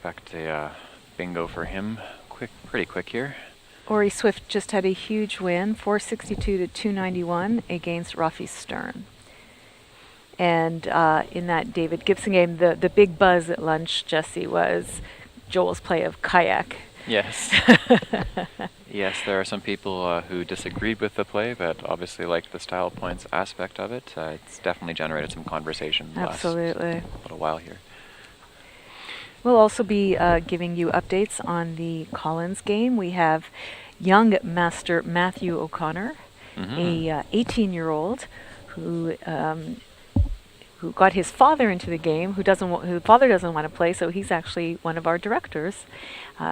Expect a bingo for him. Pretty quick here. Orry Swift just had a huge win, 462 to 291 against Rafi Stern. And in that David Gibson game, the big buzz at lunch, Jesse, was Joel's play of kayak. Yes. Yes, there are some people who disagreed with the play, but obviously liked the style points aspect of it. It's definitely generated some conversation last little while here. We'll also be giving you updates on the Collins game. We have young master Matthew O'Connor, a 18-year-old who got his father into the game, whose father doesn't want to play, so he's actually one of our directors,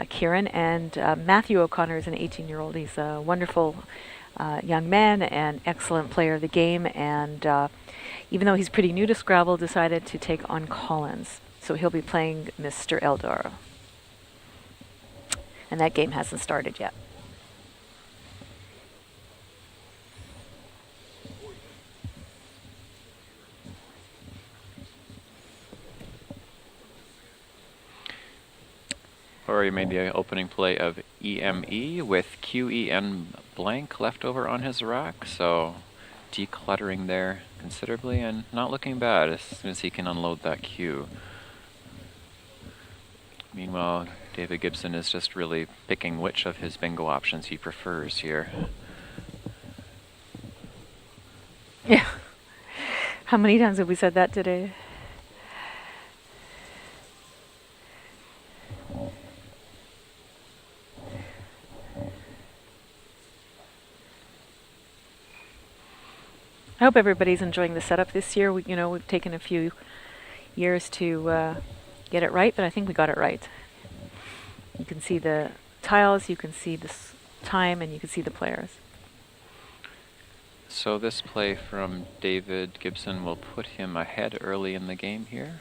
Kieran. And Matthew O'Connor is an 18-year-old. He's a wonderful young man and excellent player of the game. And even though he's pretty new to Scrabble, decided to take on Collins. So he'll be playing Mr. Eldor. And that game hasn't started yet. Orry made the opening play of EME with QEN blank left over on his rack, so decluttering there considerably and not looking bad as soon as he can unload that Q. Meanwhile, David Gibson is just really picking which of his bingo options he prefers here. Yeah. How many times have we said that today? I hope everybody's enjoying the setup this year. We've taken a few years to get it right, but I think we got it right. You can see the tiles, you can see the time, and you can see the players. So this play from David Gibson will put him ahead early in the game here.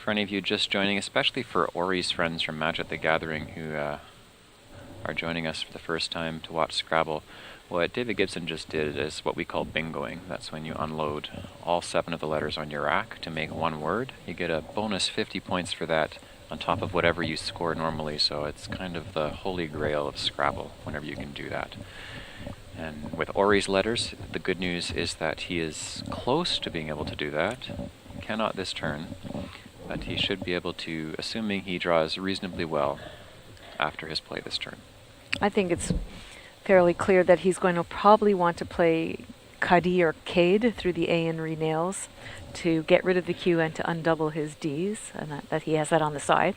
For any of you just joining, especially for Orry's friends from Magic the Gathering who are joining us for the first time to watch Scrabble, what David Gibson just did is what we call bingoing. That's when you unload all 7 of the letters on your rack to make one word. You get a bonus 50 points for that on top of whatever you score normally, so it's kind of the holy grail of Scrabble whenever you can do that. And with Orry's letters, the good news is that he is close to being able to do that. Cannot this turn, but he should be able to, assuming he draws reasonably well after his play this turn. I think it's fairly clear that he's going to probably want to play Kadi or Cade through the A and renails to get rid of the Q and to undouble his Ds, and that he has that on the side.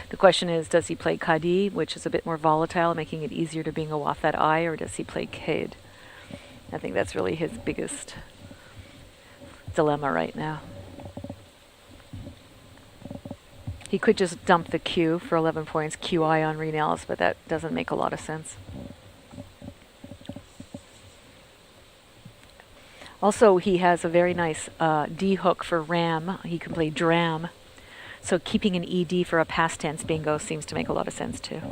The question is, does he play Kadi, which is a bit more volatile, making it easier to bingo off that I, or does he play Cade? I think that's really his biggest dilemma right now. He could just dump the Q for 11 points, QI on renails, but that doesn't make a lot of sense. Also, he has a very nice D hook for Ram. He can play Dram. So keeping an ED for a past tense bingo seems to make a lot of sense too.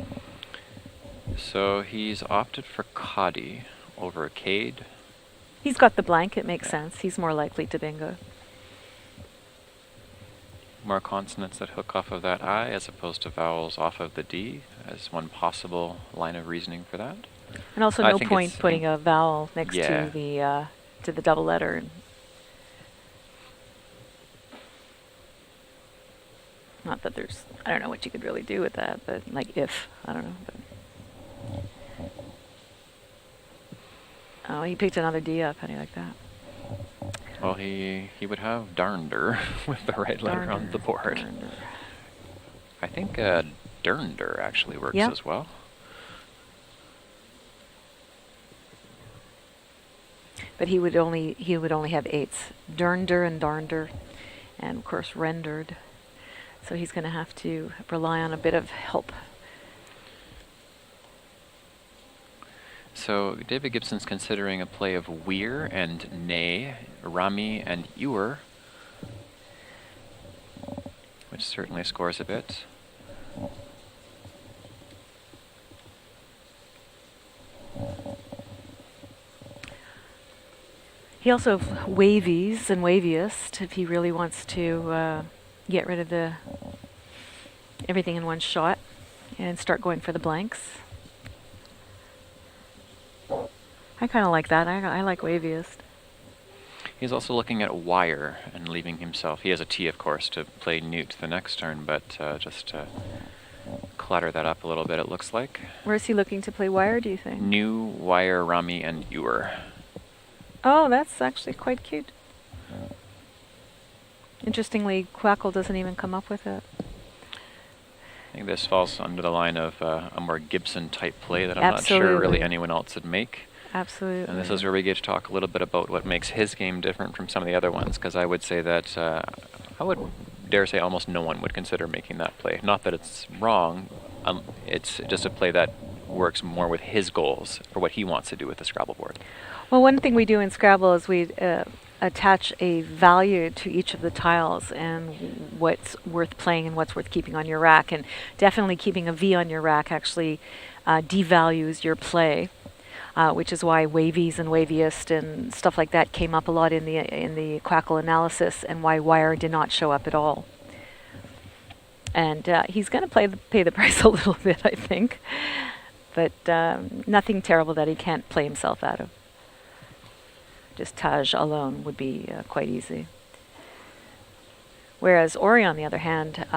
So he's opted for Kadi over Cade. He's got the blank, it makes sense. He's more likely to bingo. More consonants that hook off of that I as opposed to vowels off of the D as one possible line of reasoning for that. And also no point putting a vowel next to the double letter. Not that there's, I don't know what you could really do with that, but like if, I don't know. But. Oh, he picked another D up. How do you like that? Well, he would have darnder with the right letter on the board. Darnder. I think dernder actually works as well. But he would only have 8s. Dernder and darnder, and of course rendered. So he's going to have to rely on a bit of help. So David Gibson's considering a play of Weir and Nay, Rami and Ewer, which certainly scores a bit. He also wavies and waviest if he really wants to get rid of the everything in one shot and start going for the blanks. I kind of like that. I like waviest. He's also looking at wire and leaving himself. He has a T, of course, to play newt the next turn, but just to clutter that up a little bit, it looks like. Where is he looking to play wire, do you think? New, wire, rummy, and ewer. Oh, that's actually quite cute. Interestingly, Quackle doesn't even come up with it. I think this falls under the line of a more Gibson type play that I'm not sure really anyone else would make. Absolutely. And this is where we get to talk a little bit about what makes his game different from some of the other ones, because I would say that I would dare say almost no one would consider making that play. Not that it's wrong, it's just a play that works more with his goals for what he wants to do with the Scrabble board. Well, one thing we do in Scrabble is we attach a value to each of the tiles and what's worth playing and what's worth keeping on your rack. And definitely keeping a V on your rack actually devalues your play. Which is why wavies and waviest and stuff like that came up a lot in the Quackle analysis, and why wire did not show up at all. And he's going to pay the price a little bit, I think, but nothing terrible that he can't play himself out of. Just Taj alone would be quite easy. Whereas Orry, on the other hand,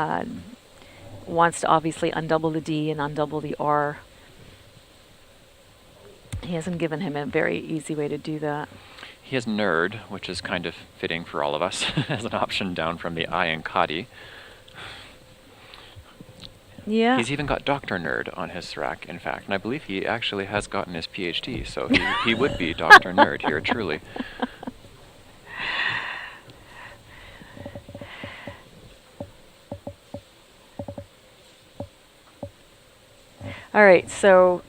wants to obviously undouble the D and undouble the R. He hasn't given him a very easy way to do that. He has Nerd, which is kind of fitting for all of us as an option down from the I and Kadi. Yeah. He's even got Dr. Nerd on his rack, in fact, and I believe he actually has gotten his PhD, so he would be Dr. Nerd here, truly. All right, so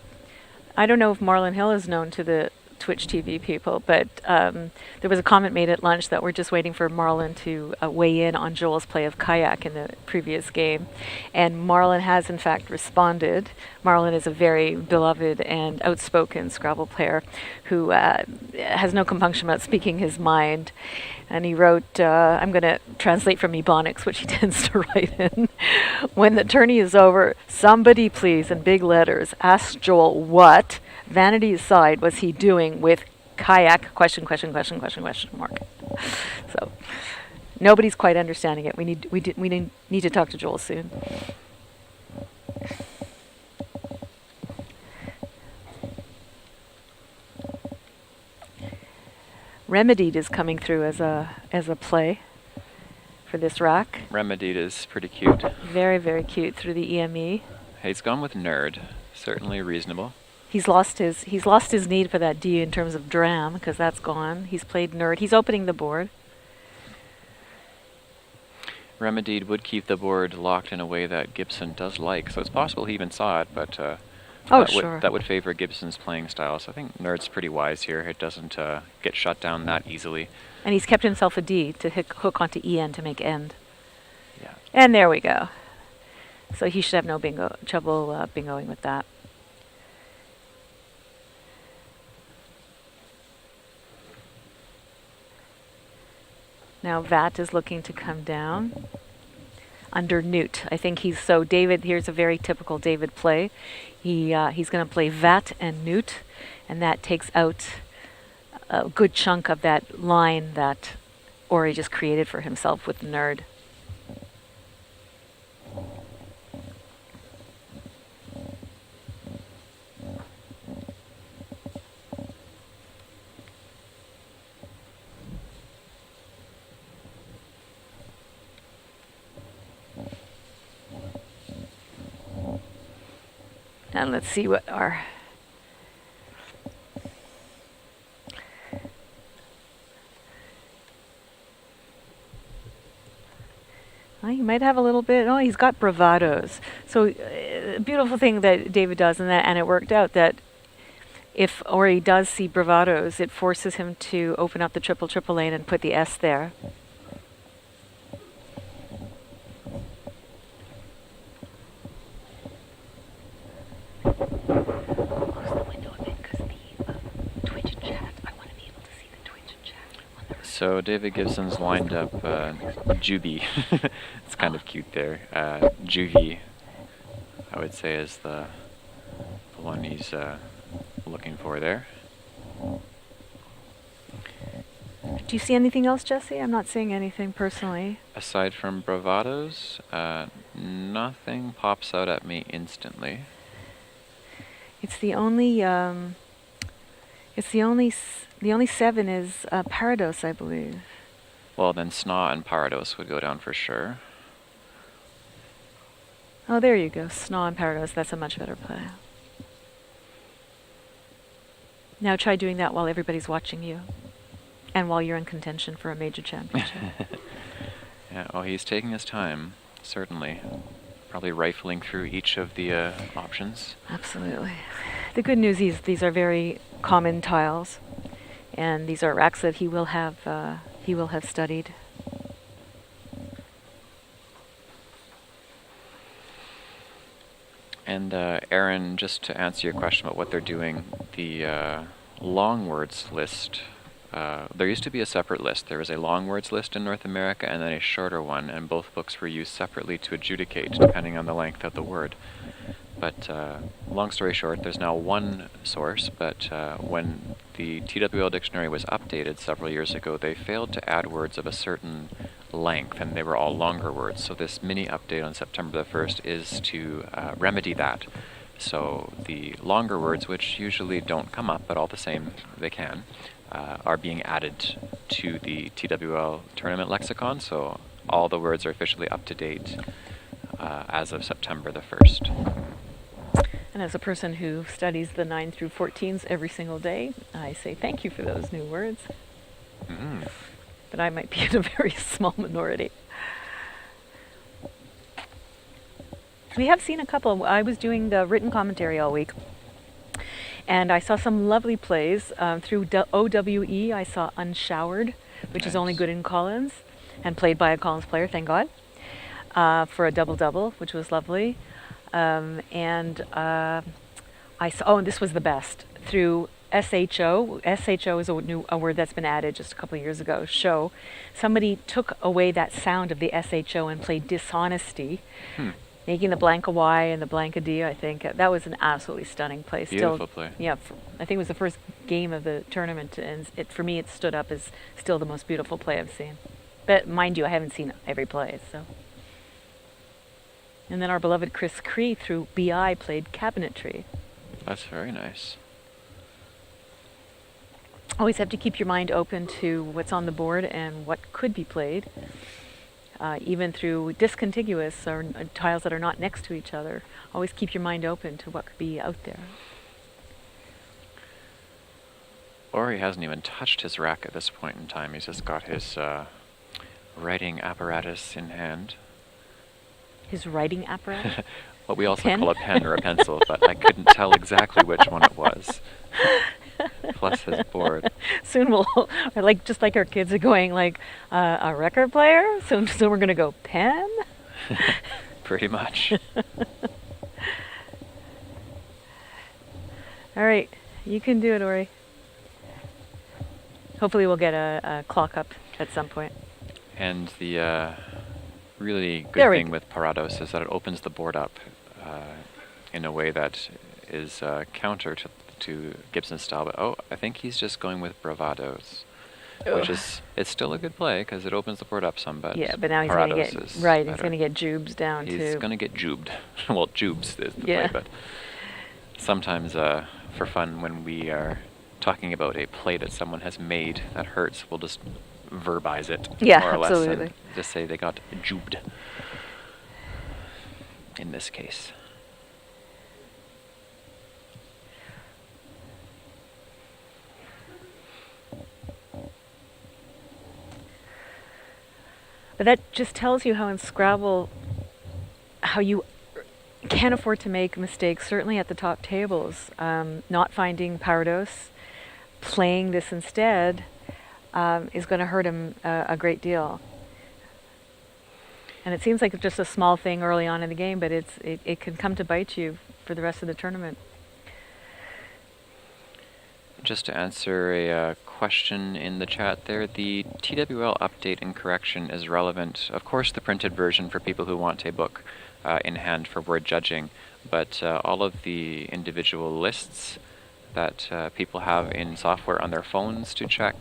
I don't know if Marlon Hill is known to the Twitch TV people, but there was a comment made at lunch that we're just waiting for Marlon to weigh in on Joel's play of kayak in the previous game. And Marlon has, in fact, responded. Marlon is a very beloved and outspoken Scrabble player who has no compunction about speaking his mind. And he wrote, I'm going to translate from Ebonics, which he tends to write in. When the tourney is over, somebody please, in big letters, ask Joel what, vanity aside, was he doing with kayak, question mark. So nobody's quite understanding it. We need to talk to Joel soon. Remedied is coming through as a play for this rack. Remedied is pretty cute. Very, very cute through the EME. He's gone with Nerd. Certainly reasonable. He's lost his need for that D in terms of dram, because that's gone. He's played Nerd. He's opening the board. Remedied would keep the board locked in a way that Gibson does like, so it's possible he even saw it, but that would favor Gibson's playing style. So I think Nerd's pretty wise here. It doesn't get shut down that easily. And he's kept himself a D to hook onto EN to make end. Yeah. And there we go. So he should have no trouble bingoing with that. Now Vat is looking to come down under Newt. I think David, here's a very typical David play. He's going to play Vat and Newt, and that takes out a good chunk of that line that Orry just created for himself with the Nerd. And let's see what our he might have a little bit. Oh, he's got bravados. So beautiful thing that David does, and it worked out that if Orry does see bravados, it forces him to open up the triple lane and put the S there. So David Gibson's lined up Juby. It's kind of cute there. Juvie I would say is the one he's looking for there. Do you see anything else, Jesse? I'm not seeing anything personally. Aside from bravados, nothing pops out at me instantly. It's the only the only 7 is Parados, I believe. Well, then Sna and Parados would go down for sure. Oh, there you go. Sna and Parados. That's a much better play. Now try doing that while everybody's watching you, and while you're in contention for a major championship. Yeah. Oh, he's taking his time. Certainly. Probably rifling through each of the options. Absolutely. The good news is these are very common tiles, and these are racks that he will have studied. And Aaron, just to answer your question about what they're doing, the long words list, there used to be a separate list. There was a long words list in North America and then a shorter one, and both books were used separately to adjudicate depending on the length of the word. But long story short, there's now one source, but when the TWL dictionary was updated several years ago, they failed to add words of a certain length, and they were all longer words. So this mini update on September the 1st is to remedy that. So the longer words, which usually don't come up, but all the same they can, are being added to the TWL tournament lexicon. So all the words are officially up to date as of September the 1st. And as a person who studies the 9 through 14s every single day, I say thank you for those new words. Mm. But I might be in a very small minority. We have seen a couple. I was doing the written commentary all week, and I saw some lovely plays through OWE. I saw Unshowered, which is only good in Collins, and played by a Collins player, thank God, for a double-double, which was lovely. And I saw, oh, and this was the best, through SHO. SHO is a word that's been added just a couple of years ago. Show. Somebody took away that sound of the SHO and played dishonesty, making the blank a Y and the blank a D, I think. That was an absolutely stunning play. Beautiful play. Yeah, I think it was the first game of the tournament, and for me it stood up as still the most beautiful play I've seen. But mind you, I haven't seen every play, so. And then our beloved Chris Cree through BI played Cabinetry. That's very nice. Always have to keep your mind open to what's on the board and what could be played, even through discontiguous or tiles that are not next to each other. Always keep your mind open to what could be out there. Orry hasn't even touched his rack at this point in time. He's just got his writing apparatus in hand. His writing apparatus? What we also Pen? call a pen or a pencil, but I couldn't tell exactly which one it was. Plus his board. Soon we'll, just like our kids are going like a record player, soon we're going to go pen? Pretty much. All right, you can do it, Orry. Hopefully we'll get a clock up at some point. And the really good thing with Parados is that it opens the board up in a way that is counter to Gibson's style. But I think he's just going with bravados, which is, it's still a good play because it opens the board up some. But yeah, but now he's going to get he's going to get jubes down too. He's going to get jubed. Well, jubes is the play, but sometimes for fun when we are talking about a play that someone has made that hurts, we'll just verbize it more or less and just say they got jubed in this case. But that just tells you how in Scrabble, how you can't afford to make mistakes, certainly at the top tables. Not finding Parados, playing this instead, is going to hurt him a great deal. And it seems like just a small thing early on in the game, but it can come to bite you for the rest of the tournament. Just to answer a question in the chat there, the TWL update and correction is relevant. Of course, the printed version for people who want a book in hand for word judging, but all of the individual lists that people have in software on their phones to check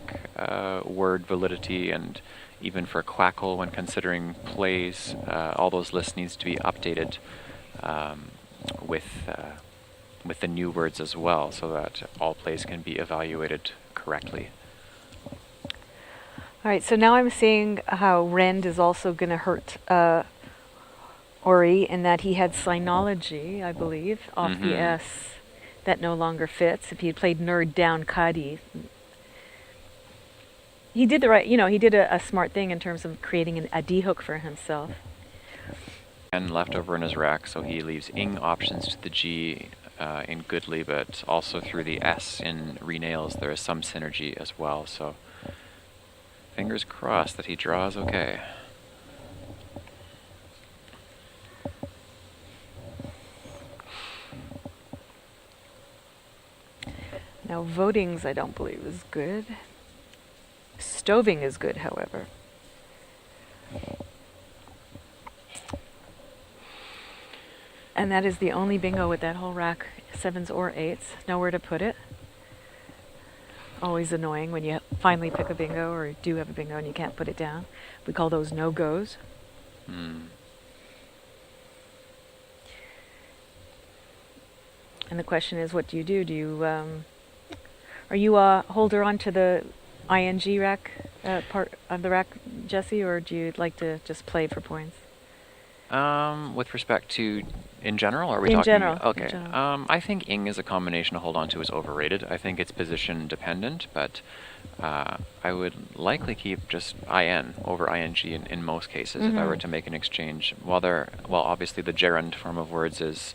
word validity, and even for Quackle when considering plays, all those lists needs to be updated with the new words as well, so that all plays can be evaluated correctly. All right, so now I'm seeing how rend is also going to hurt Orry in that he had Sinology, I believe, off the S that no longer fits. If he had played Nerd down Kadi, he did the right, he did a smart thing in terms of creating a D hook for himself. And left over in his rack, so he leaves ing options to the G in Goodly, but also through the S in Renails there is some synergy as well, so fingers crossed that he draws okay. Now votings I don't believe is good. Stoving is good, however. And that is the only bingo with that whole rack, 7s or 8s. Nowhere to put it. Always annoying when you finally pick a bingo or do have a bingo and you can't put it down. We call those no-goes. And the question is, what do you do? Do you are you a holder onto the ING rack part of the rack, Jesse, or do you like to just play for points? With respect to in general, or are we in talking? General, okay. In general. I think ing as a combination to hold on to is overrated. I think it's position dependent, but I would likely keep just IN over ING in most cases if I were to make an exchange. While obviously the gerund form of words is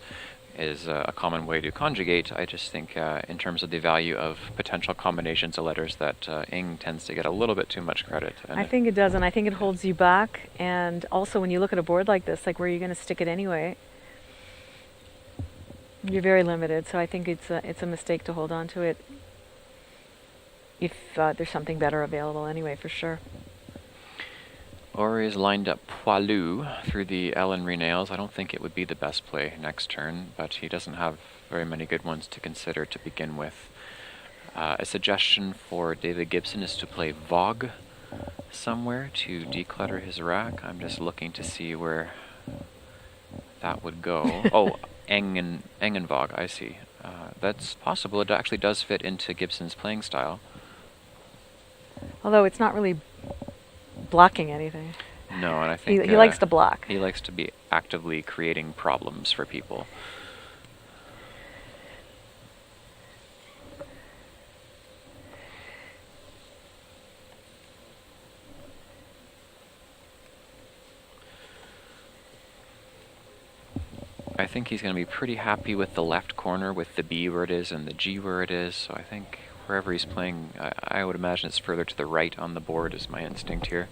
a common way to conjugate, I just think in terms of the value of potential combinations of letters that ing tends to get a little bit too much credit. And I think it does, and I think it holds you back. And also when you look at a board like this, like where you're going to stick it anyway, you're very limited. So I think it's a mistake to hold on to it if there's something better available anyway, for sure. Orry is lined up Poilu through the L and Renails. I don't think it would be the best play next turn, but he doesn't have very many good ones to consider to begin with. A suggestion for David Gibson is to play Vogue somewhere to declutter his rack. I'm just looking to see where that would go. Oh, Eng and Vogue, I see. That's possible. It actually does fit into Gibson's playing style. Although it's not really blocking anything. No, and I think he likes to block. He likes to be actively creating problems for people. I think he's going to be pretty happy with the left corner with the B where it is and the G where it is, so I think wherever he's playing, I would imagine it's further to the right on the board is my instinct here,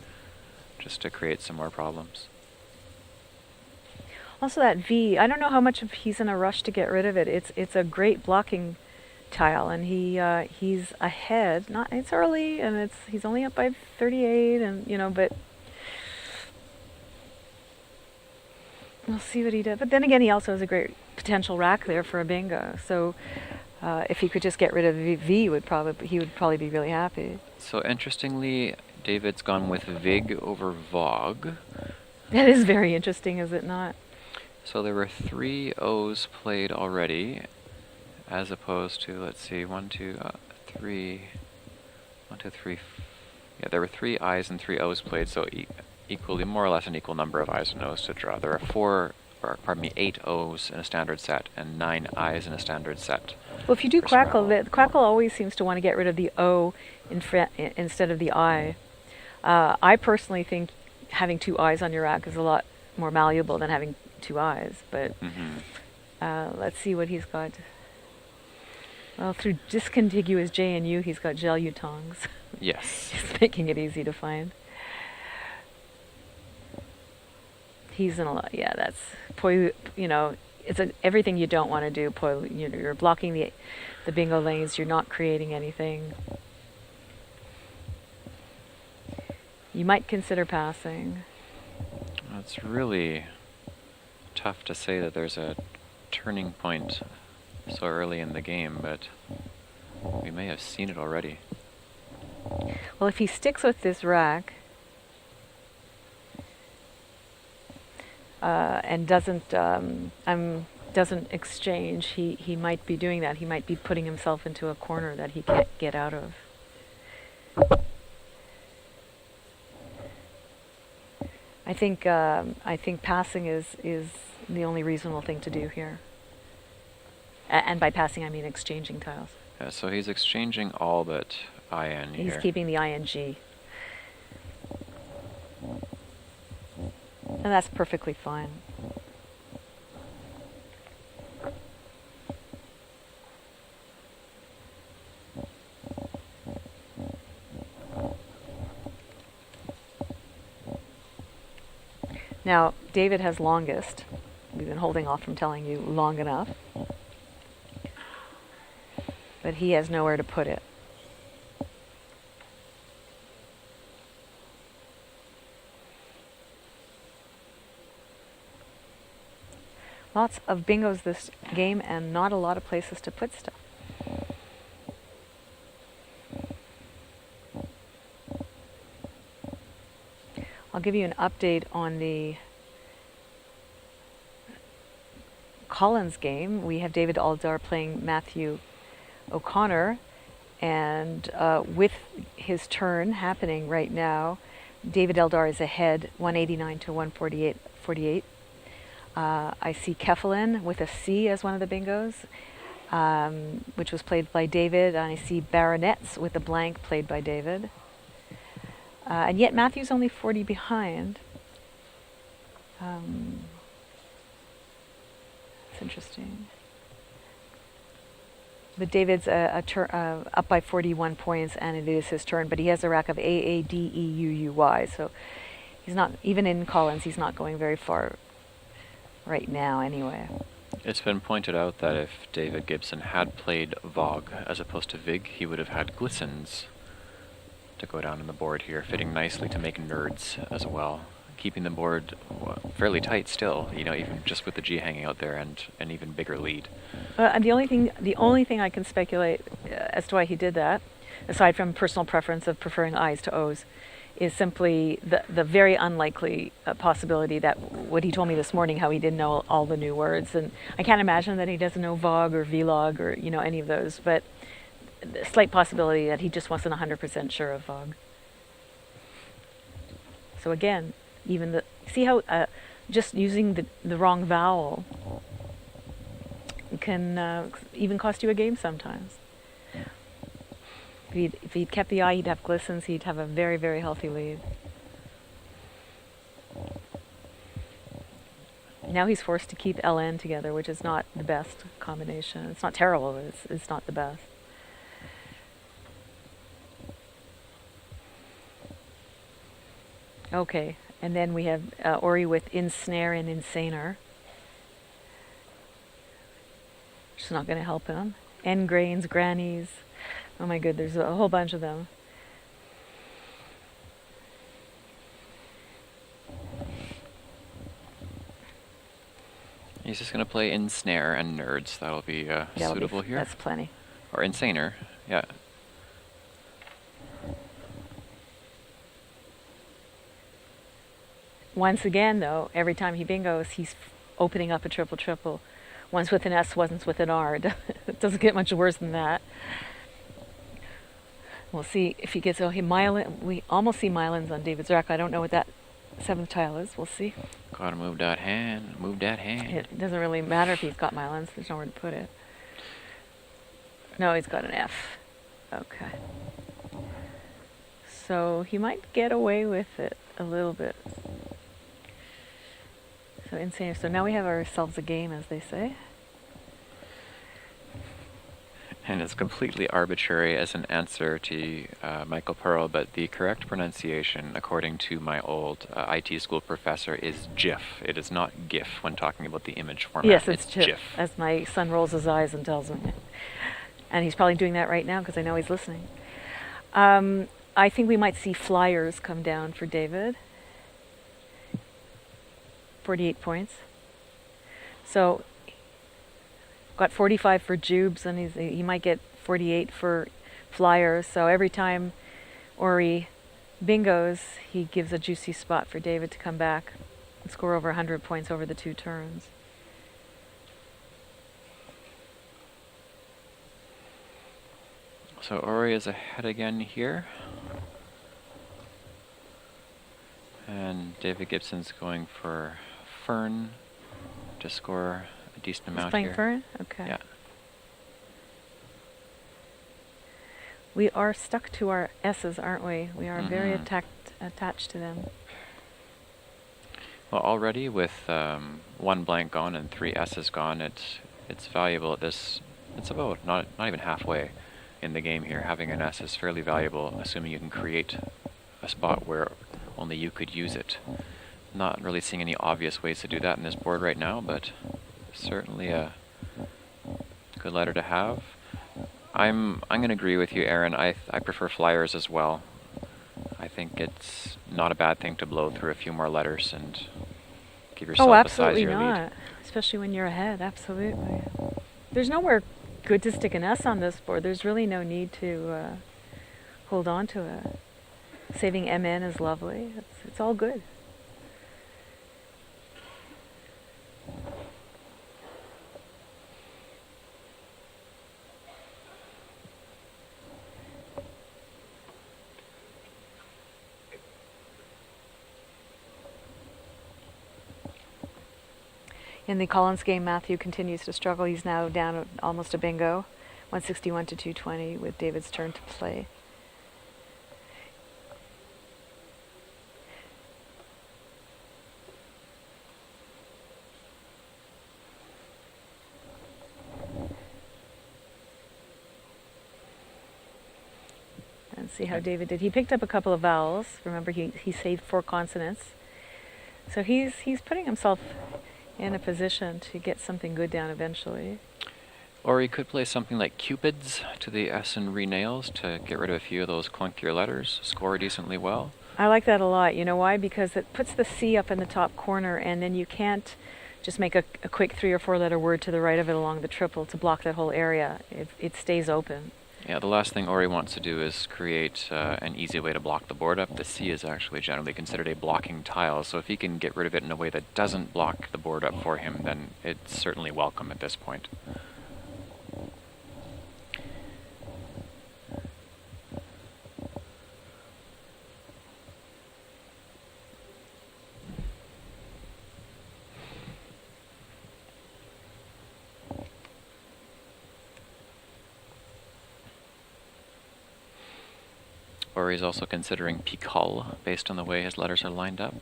just to create some more problems. Also that V, I don't know how much of he's in a rush to get rid of it. It's a great blocking tile, and he's ahead. It's early, and he's only up by 38, and but we'll see what he does. But then again, he also has a great potential rack there for a bingo. So if he could just get rid of V, he would probably be really happy. So interestingly, David's gone with Vig over Vogue. That is very interesting, is it not? So there were 3 O's played already, as opposed to, let's see, 1, 2, 3. Yeah, there were 3 I's and 3 O's played, so equally, more or less an equal number of I's and O's to draw. There are 8 O's in a standard set and 9 I's in a standard set. Well, if you do Quackle, Quackle always seems to want to get rid of the O instead of the I. I personally think having 2 I's on your rack is a lot more malleable than having 2 I's, but let's see what he's got. Well, through discontiguous J and U, he's got gelu tongs. Yes. Just making it easy to find. He's in a lot. Yeah, that's it's everything you don't want to do. You're blocking the bingo lanes. You're not creating anything. You might consider passing. It's really tough to say that there's a turning point so early in the game, but we may have seen it already. Well, if he sticks with this rack and doesn't exchange, he might be doing that. He might be putting himself into a corner that he can't get out of. I think passing is the only reasonable thing to do here. And by passing, I mean exchanging tiles. Yeah, so he's exchanging all but IN here. He's keeping the ING. And that's perfectly fine. Now, David has longest. We've been holding off from telling you long enough. But he has nowhere to put it. Lots of bingos this game and not a lot of places to put stuff. I'll give you an update on the Collins game. We have David Aldar playing Matthew O'Connor, and with his turn happening right now, David Eldar is ahead 189 to 148. I see Kefalin with a C as one of the bingos, which was played by David, and I see Baronets with a blank played by David. And yet Matthew's only 40 behind. It's interesting. But David's up by 41 points, and it is his turn. But he has a rack of AADEUUY, so he's not, even in Collins, he's not going very far right now anyway. It's been pointed out that if David Gibson had played Vogue as opposed to Vig, he would have had Glissons to go down on the board here, fitting nicely to make nerds as well. Keeping the board fairly tight still, you know, even just with the G hanging out there and an even bigger lead. And the only thing I can speculate as to why he did that, aside from personal preference of preferring I's to O's, is simply the very unlikely possibility that what he told me this morning, how he didn't know all the new words, and I can't imagine that he doesn't know Vogue or Vlog or any of those, but the slight possibility that he just wasn't 100% sure of Vogue. So again, even see how just using the wrong vowel can even cost you a game sometimes. If he'd kept the I, he'd have Glissons, he'd have a very, very healthy lead. Now he's forced to keep LN together, which is not the best combination. It's not terrible, but it's not the best. Okay, and then we have Orry with Ensnare and Insaner. Just not going to help him. N-grains, grannies. Oh my good, there's a whole bunch of them. He's just going to play Ensnare and Nerds. That'll be suitable here. That's plenty. Or Insaner, yeah. Once again, though, every time he bingos, he's opening up a triple. Once with an S, once with an R. It doesn't get much worse than that. We'll see if he gets... we almost see Mylons on David's rack. I don't know what that 7th tile is. We'll see. Gotta move that hand. It doesn't really matter if he's got Mylons. There's nowhere to put it. No, he's got an F. Okay. So he might get away with it a little bit. So insane. So now we have ourselves a game, as they say. And it's completely arbitrary as an answer to Michael Pearl, but the correct pronunciation, according to my old IT school professor, is GIF. It is not GIF when talking about the image format. Yes, it's GIF, as my son rolls his eyes and tells me. And he's probably doing that right now because I know he's listening. I think we might see flyers come down for David. 48 points. So got 45 for Jubes, and he might get 48 for Flyers. So every time Orry bingos, he gives a juicy spot for David to come back and score over 100 points over the 2 turns. So Orry is ahead again here. And David Gibson's going for Fern to score a decent amount He's playing here. Fern? Okay. Yeah. We are stuck to our S's, aren't we? We are very attached to them. Well, already with 1 blank gone and 3 S's gone, it's valuable at this. It's about not even halfway in the game here. Having an S is fairly valuable, assuming you can create a spot where only you could use it. Not really seeing any obvious ways to do that in this board right now, but certainly a good letter to have. I'm going to agree with you, Aaron. I prefer Flyers as well. I think it's not a bad thing to blow through a few more letters and give yourself a size your lead. Oh, absolutely not. Especially when you're ahead, absolutely. There's nowhere good to stick an S on this board. There's really no need to hold on to it. Saving MN is lovely. It's all good. In the Collins game, Matthew continues to struggle. He's now down at almost a bingo, 161 to 220 with David's turn to play. And see how David did. He picked up a couple of vowels. Remember, he saved 4 consonants. So he's putting himself in a position to get something good down eventually. Or he could play something like Cupids to the S and re-nails to get rid of a few of those clunkier letters, score decently well. I like that a lot. You know why? Because it puts the C up in the top corner, and then you can't just make a quick 3 or 4 letter word to the right of it along the triple to block that whole area. It stays open. Yeah, the last thing Orry wants to do is create an easy way to block the board up. The C is actually generally considered a blocking tile, so if he can get rid of it in a way that doesn't block the board up for him, then it's certainly welcome at this point. Or he's also considering Picol based on the way his letters are lined up,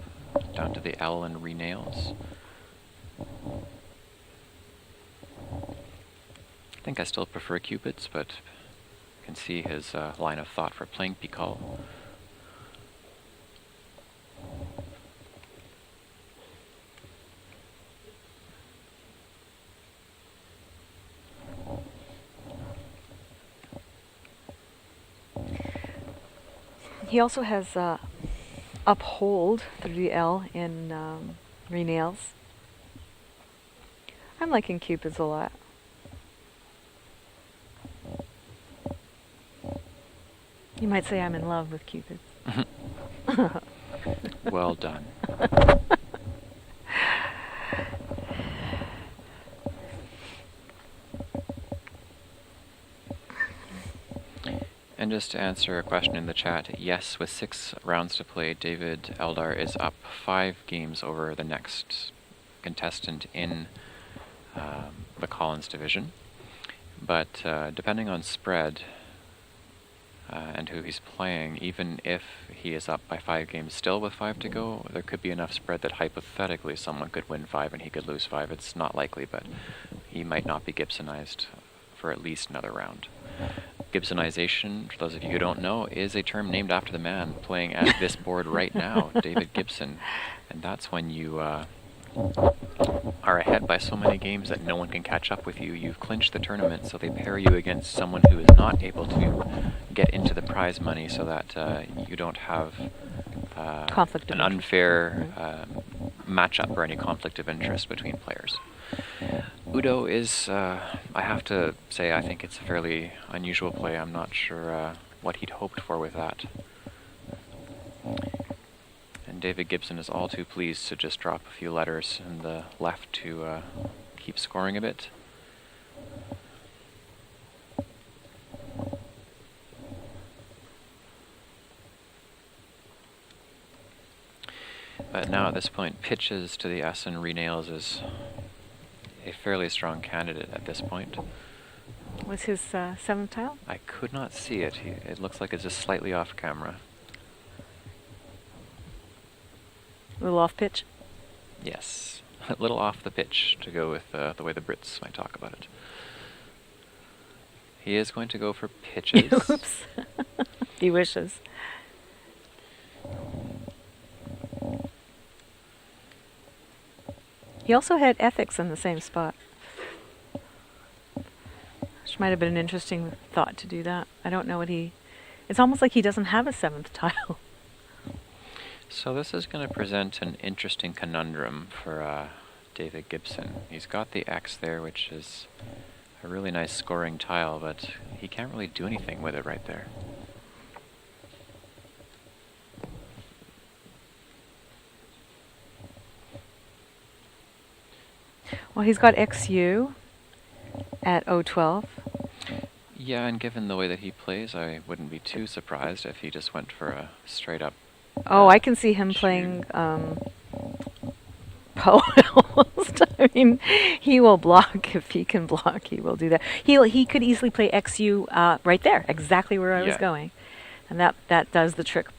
down to the L and re-nails. I think I still prefer Cupids, but I can see his line of thought for playing Picol. He also has uphold through the L in re-nails. I'm liking Cupids a lot. You might say I'm in love with Cupids. Well done. And just to answer a question in the chat, yes, with 6 rounds to play, David Eldar is up 5 games over the next contestant in the Collins division. But depending on spread and who he's playing, even if he is up by 5 games still with 5 to go, there could be enough spread that hypothetically someone could win 5 and he could lose 5. It's not likely, but he might not be Gibsonized for at least another round. Gibsonization, for those of you who don't know, is a term named after the man playing at this board right now, David Gibson. And that's when you are ahead by so many games that no one can catch up with you. You've clinched the tournament, so they pair you against someone who is not able to get into the prize money, so that you don't have an unfair matchup or any conflict of interest between players. Udo is, I have to say, I think it's a fairly unusual play. I'm not sure what he'd hoped for with that. And David Gibson is all too pleased to just drop a few letters in the left to keep scoring a bit. But now at this point, pitches to the S and renails is a fairly strong candidate at this point. Was his 7th tile? I could not see it. It looks like it's just slightly off camera. A little off pitch? Yes, a little off the pitch to go with the way the Brits might talk about it. He is going to go for pitches. Oops. He wishes. He also had ethics in the same spot. Which might have been an interesting thought to do that. I don't know what he... It's almost like he doesn't have a 7th tile. So this is going to present an interesting conundrum for David Gibson. He's got the X there, which is a really nice scoring tile, but he can't really do anything with it right there. Well, he's got XU at 012. Yeah, and given the way that he plays, I wouldn't be too surprised if he just went for a straight up... Oh, I can see him playing Poe almost. I mean, he will block if he can block. He will do that. He could easily play XU right there, exactly where I was going, and that does the trick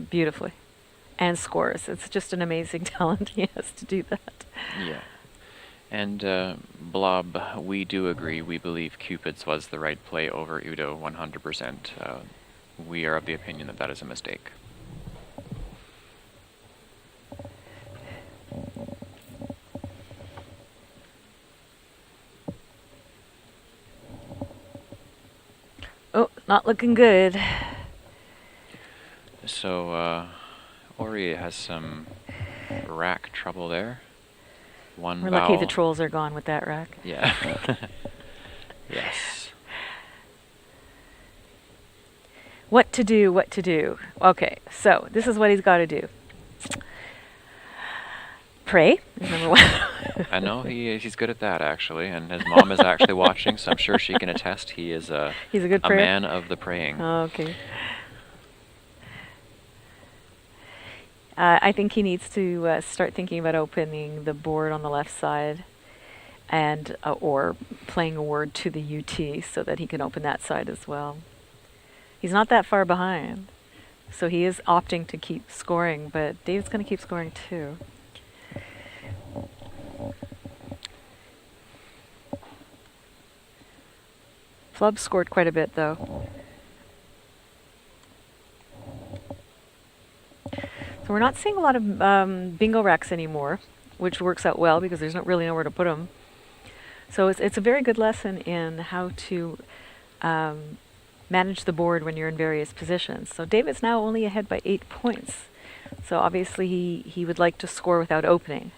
beautifully, and scores. It's just an amazing talent he has to do that. Yeah. And Blob, we do agree. We believe Cupid's was the right play over Udo 100%. We are of the opinion that that is a mistake. Oh, not looking good. So Orry has some rack trouble there. We're lucky the trolls are gone with that rack. Yeah. Yes. What to do, what to do. Okay, so this is what he's got to do. Pray is number one. I know he's good at that, actually, and his mom is actually watching, so I'm sure she can attest he is he's a good a prayer? man of the praying. Oh, okay. I think he needs to start thinking about opening the board on the left side, and or playing a word to the UT so that he can open that side as well. He's not that far behind, so he is opting to keep scoring, but Dave's going to keep scoring too. Flub scored quite a bit though. So we're not seeing a lot of bingo racks anymore, which works out well because there's not really nowhere to put them. So it's a very good lesson in how to manage the board when you're in various positions. So David's now only ahead by 8 points. So obviously he would like to score without opening.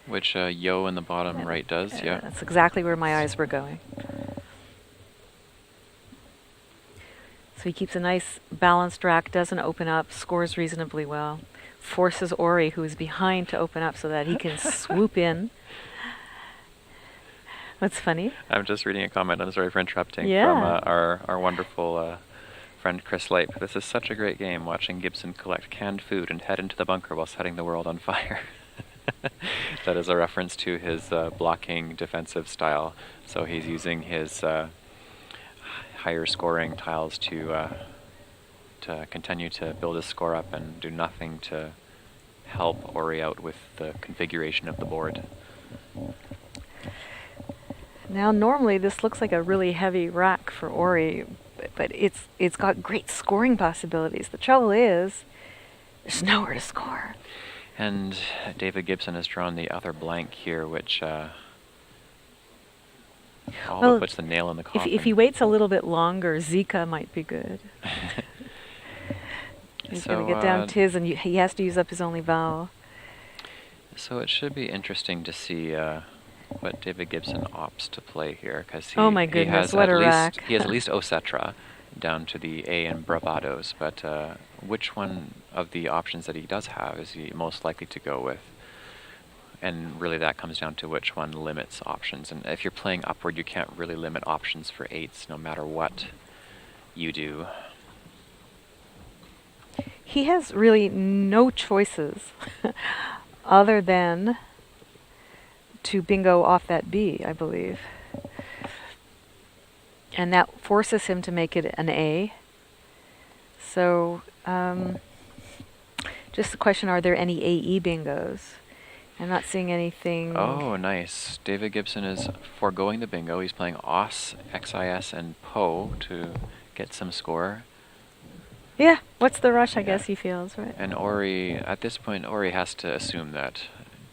Which Yo in the bottom right does, yeah. That's exactly where my eyes were going. So he keeps a nice balanced rack, doesn't open up, scores reasonably well. Forces Orry, who is behind, to open up so that he can swoop in. What's funny? I'm just reading a comment, I'm sorry for interrupting, Yeah. from our wonderful friend Chris Lape. This is such a great game, watching Gibson collect canned food and head into the bunker while setting the world on fire. That is a reference to his blocking defensive style. So he's using his higher scoring tiles to continue to build his score up and do nothing to help Orry out with the configuration of the board. Now normally this looks like a really heavy rack for Orry, but it's got great scoring possibilities. The trouble is, there's nowhere to score. And David Gibson has drawn the other blank here, which all but puts the nail in the coffin. If he waits a little bit longer, Zika might be good. He's going to get down to his, and he has to use up his only vowel. So it should be interesting to see But David Gibson opts to play here because he, Oh my he goodness, has what at a least rack. he has at least Osetra down to the A in bravados. But which one of the options that he does have is he most likely to go with? And really, that comes down to which one limits options. And if you're playing upward, you can't really limit options for 8s, no matter what you do. He has really no choices other than to bingo off that B, I believe. And that forces him to make it an A. So, just the question, are there any AE bingos? I'm not seeing anything. Oh, nice. David Gibson is foregoing the bingo. He's playing Os, XIS, and Po to get some score. Yeah, what's the rush, I Yeah. guess he feels, right? And Orry, at this point, Orry has to assume that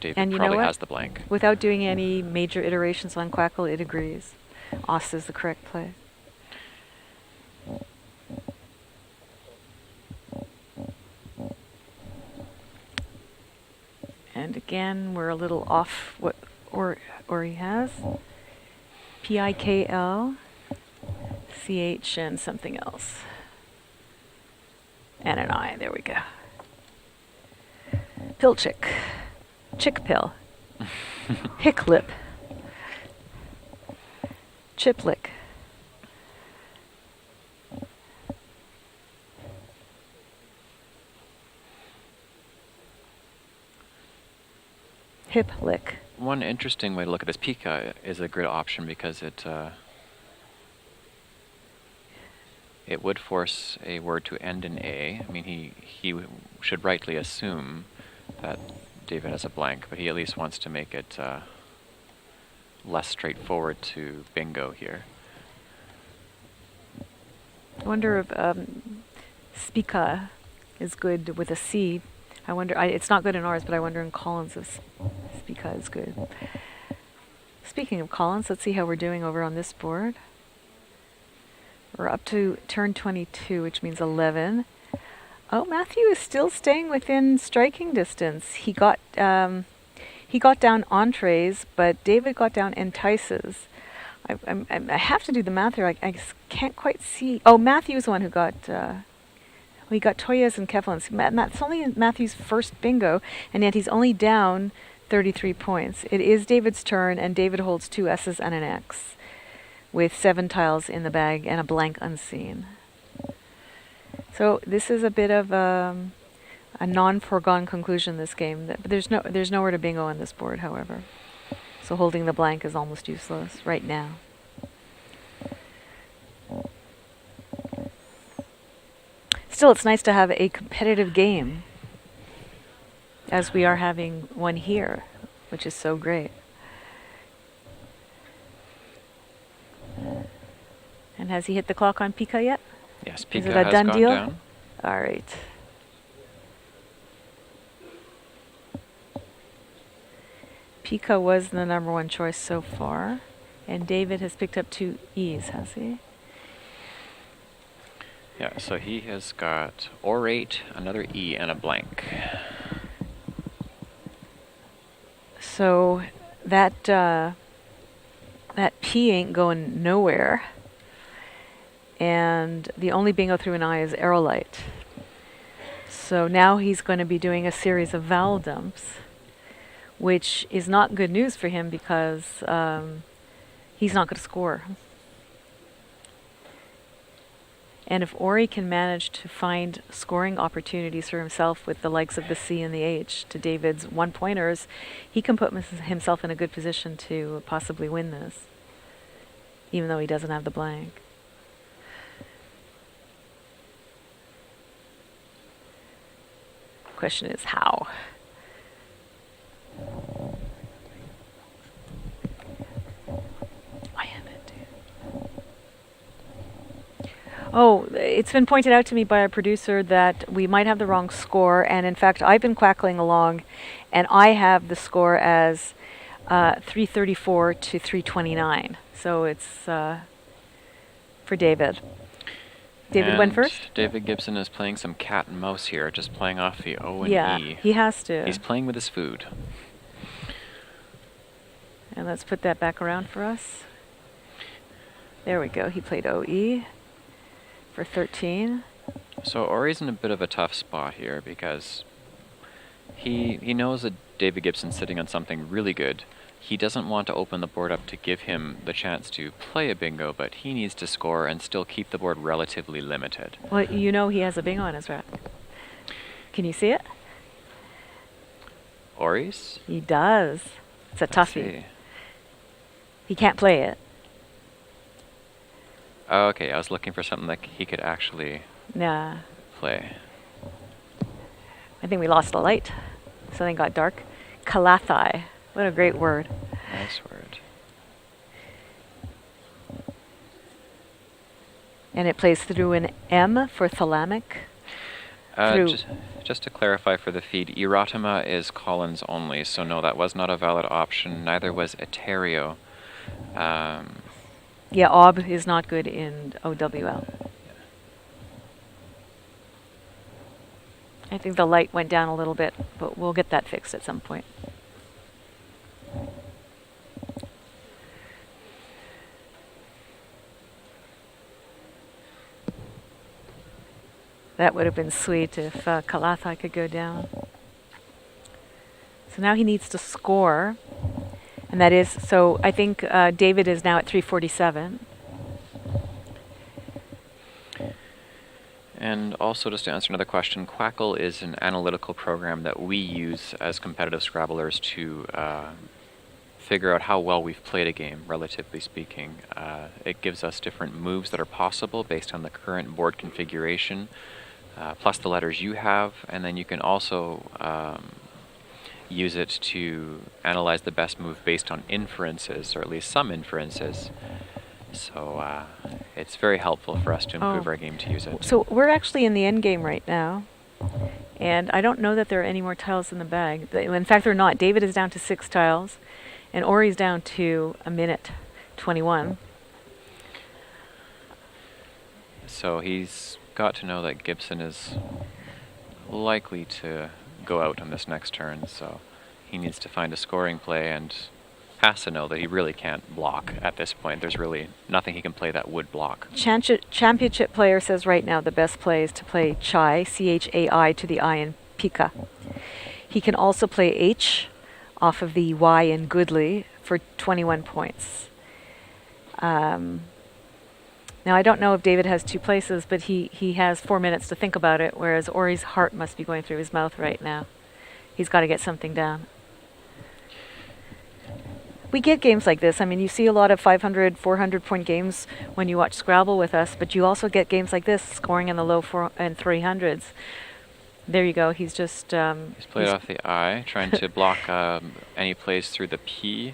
David And you know probably what? has the blank. Without doing any major iterations on Quackle, it agrees. Os is the correct play. And again, we're a little off what Orry has. PIKL, CH, and something else. And an I, there we go. Pilchick. Chick pill. Hicklip. Chiplick. Hiplick. One interesting way to look at this, Pika is a good option because it would force a word to end in A. I mean, he should rightly assume that David has a blank, but he at least wants to make it less straightforward to bingo here. I wonder if Spika is good with a C. I wonder, it's not good in ours, but I wonder in Collins if Spika is good. Speaking of Collins, let's see how we're doing over on this board. We're up to turn 22, which means 11. Oh, Matthew is still staying within striking distance. He got down entrees, but David got down entices. I have to do the math here. I can't quite see. Oh, Matthew's the one who got. We got Toyas and Keflins. It's only Matthew's first bingo, and yet he's only down 33 points. It is David's turn, and David holds 2 S's and an X, with 7 tiles in the bag and a blank unseen. So this is a bit of a non-foregone conclusion, this game. There's nowhere to bingo on this board, however. So holding the blank is almost useless right now. Still, it's nice to have a competitive game, as we are having one here, which is so great. And has he hit the clock on Pika yet? Yes, Pika Is it a has done gone deal? down. All right. Pika was the number 1 choice so far, and David has picked up 2 E's, has he? Yeah, so he has got orate, another E, and a blank. So that P ain't going nowhere. And the only bingo through an I is aerolite. So now he's going to be doing a series of vowel dumps, which is not good news for him because he's not going to score. And if Orry can manage to find scoring opportunities for himself with the likes of the C and the H to David's 1-pointers, he can put himself in a good position to possibly win this, even though he doesn't have the blank. Question is how. I have it. Oh, it's been pointed out to me by a producer that we might have the wrong score, and in fact, I've been quackling along, and I have the score as 334 to 329. So it's for David. David went first? David Gibson is playing some cat and mouse here, just playing off the O and Yeah, E. he has to. He's playing with his food. And let's put that back around for us. There we go. He played OE for 13. So Orry's in a bit of a tough spot here because he knows that David Gibson's sitting on something really good. He doesn't want to open the board up to give him the chance to play a bingo, but he needs to score and still keep the board relatively limited. Well, you know he has a bingo on his rack. Can you see it? Orry's? He does. It's a Let's toughie. see. He can't play it. Oh, okay, I was looking for something that he could actually Nah. play. I think we lost the light. Something got dark. Kalathai. What a great word. Nice word. And it plays through an M for thalamic. Through. Just to clarify for the feed, Erotema is Collins only, so no, that was not a valid option. Neither was Eterio. Yeah, OB is not good in OWL. I think the light went down a little bit, but we'll get that fixed at some point. That would have been sweet if Kalathai could go down. So now he needs to score. And that is, so I think David is now at 347. And also, just to answer another question, Quackle is an analytical program that we use as competitive Scrabblers to figure out how well we've played a game, relatively speaking. It gives us different moves that are possible based on the current board configuration, plus the letters you have, and then you can also use it to analyze the best move based on inferences, or at least some inferences. So it's very helpful for us to improve our game to use it. So we're actually in the end game right now, and I don't know that there are any more tiles in the bag. In fact, they're not. David is down to 6 tiles, and Orry's down to a minute 21. So he's got to know that Gibson is likely to go out on this next turn, so he needs to find a scoring play and has to know that he really can't block at this point. There's really nothing he can play that would block. Championship player says right now the best play is to play Chai, C-H-A-I to the I in Pika. He can also play H off of the Y in Goodly for 21 points. Now, I don't know if David has 2 places, but he has 4 minutes to think about it, whereas Orry's heart must be going through his mouth right now. He's got to get something down. We get games like this. I mean, you see a lot of 500, 400-point games when you watch Scrabble with us, but you also get games like this, scoring in the low 300s. There you go. He's just... he's played off the I, trying to block any plays through the P.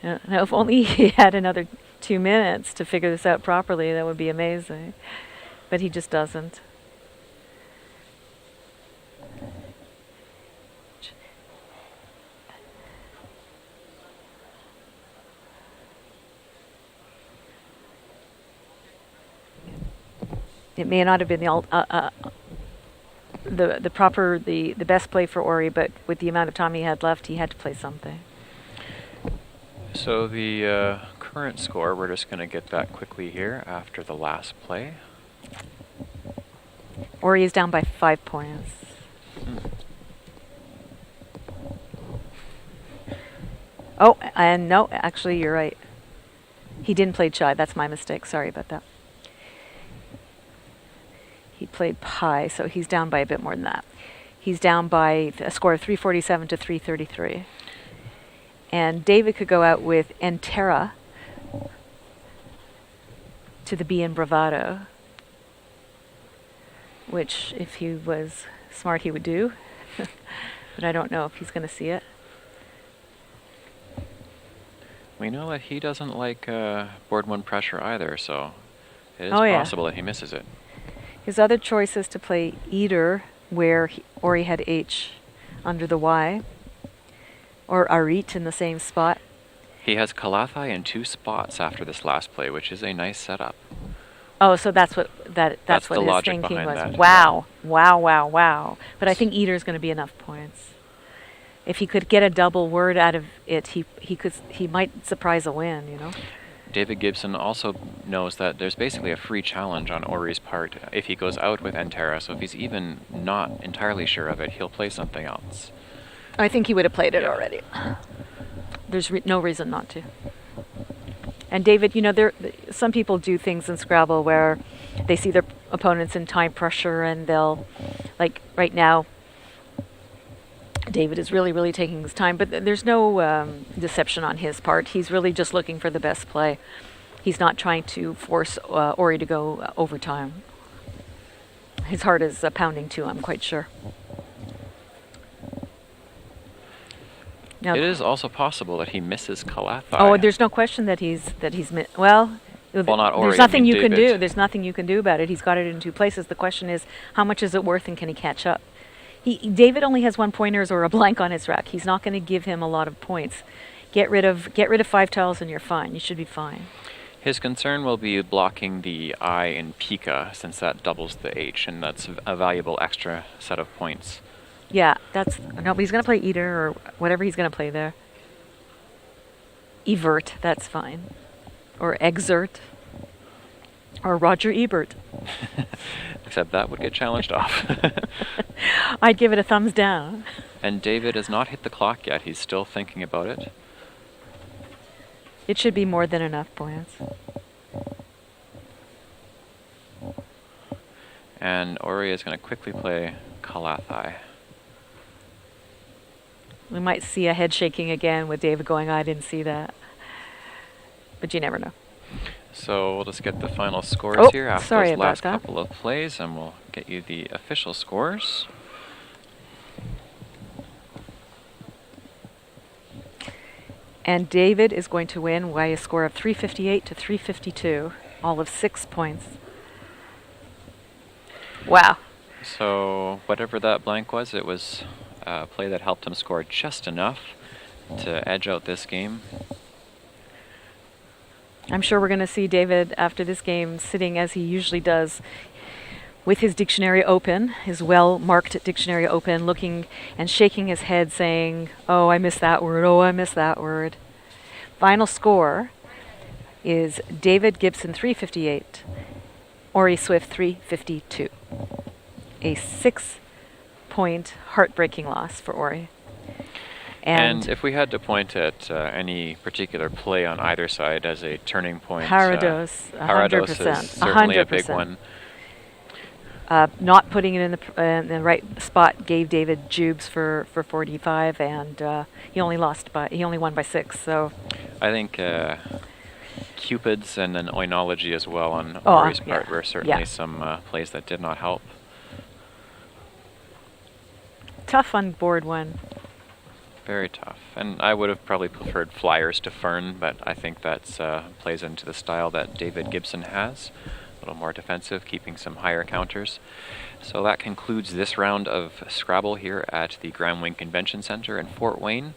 Now, if only he had another 2 minutes to figure this out properly, that would be amazing. But he just doesn't. It may not have been the best play for Orry, but with the amount of time he had left, he had to play something. So the current score, we're just going to get that quickly here after the last play. Orry is down by 5 points. Oh, and no, actually, you're right. He didn't play Chai. That's my mistake. Sorry about that. He played Pi, so he's down by a bit more than that. He's down by a score of 347 to 333. And David could go out with Entera to the B in Bravado, which, if he was smart, he would do. But I don't know if he's going to see it. We know that he doesn't like board 1 pressure either, so it is possible that he misses it. His other choice is to play Eater, where Orry had H under the Y, or Arit in the same spot. He has Kalathai in 2 spots after this last play, which is a nice setup. Oh, so that's what That's what the his logic thinking behind was. that. Wow, wow, wow, wow. But I think Eater is going to be enough points. if he could get a double word out of it, he might surprise a win, you know. David Gibson also knows that there's basically a free challenge on Orry's part if he goes out with Entera, so if he's even not entirely sure of it, he'll play something else. I think he would have played it already. There's no reason not to. And David, you know, some people do things in Scrabble where they see their opponents in time pressure and they'll, like right now, David is really, really taking his time, but there's no deception on his part. He's really just looking for the best play. He's not trying to force Orry to go overtime. His heart is pounding too, I'm quite sure. Now, it is also possible that he misses Calathai. Oh, there's no question that he's well, not Orry. There's nothing you can David. do. There's nothing you can do about it. He's got it in 2 places. The question is, how much is it worth, and can he catch up? David only has 1 pointers or a blank on his rack. He's not going to give him a lot of points. Get rid of 5 tiles and you're fine. You should be fine. His concern will be blocking the I in Pika, since that doubles the H, and that's a valuable extra set of points. Yeah, no, but he's going to play Eater or whatever he's going to play there. Evert, that's fine. Or Exert. Or Roger Ebert. Except that would get challenged off. I'd give it a thumbs down. And David has not hit the clock yet. He's still thinking about it. It should be more than enough points. And Orry is going to quickly play Calathai. We might see a head shaking again with David going, I didn't see that. But you never know. So we'll just get the final scores here after those last that. couple of plays, and we'll get you the official scores. And David is going to win by a score of 358 to 352, all of 6 points. Wow. So whatever that blank was, it was a play that helped him score just enough to edge out this game. I'm sure we're going to see David after this game sitting as he usually does with his dictionary open, his well-marked dictionary open, looking and shaking his head saying, oh, I missed that word, oh, I missed that word. Final score is David Gibson 358, Orry Swift 352. A 6-point heartbreaking loss for Orry. And if we had to point at any particular play on either side as a turning point, Parados, 100%. Is certainly 100%. A big one. Not putting it in the right spot gave David Jubes for 45, and he only won by 6. So I think Cupids and then Oinology as well on Orry's part were certainly some plays that did not help. Tough on board one. Very tough. And I would have probably preferred Flyers to Fern, but I think that plays into the style that David Gibson has. A little more defensive, keeping some higher counters. So that concludes this round of Scrabble here at the Graham Wing Convention Center in Fort Wayne.